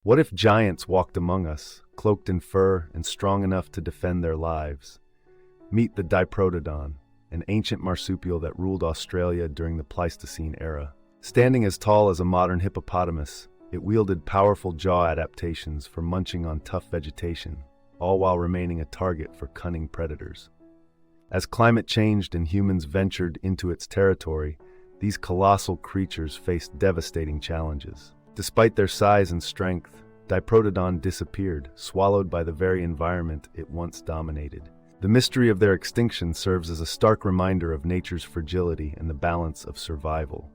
What if giants walked among us, cloaked in fur and strong enough to defend their lives? Meet the Diprotodon, an ancient marsupial that ruled Australia during the Pleistocene era. Standing as tall as a modern hippopotamus, it wielded powerful jaw adaptations for munching on tough vegetation, all while remaining a target for cunning predators. As climate changed and humans ventured into its territory, these colossal creatures faced devastating challenges. Despite their size and strength, Diprotodon disappeared, swallowed by the very environment it once dominated. The mystery of their extinction serves as a stark reminder of nature's fragility and the balance of survival.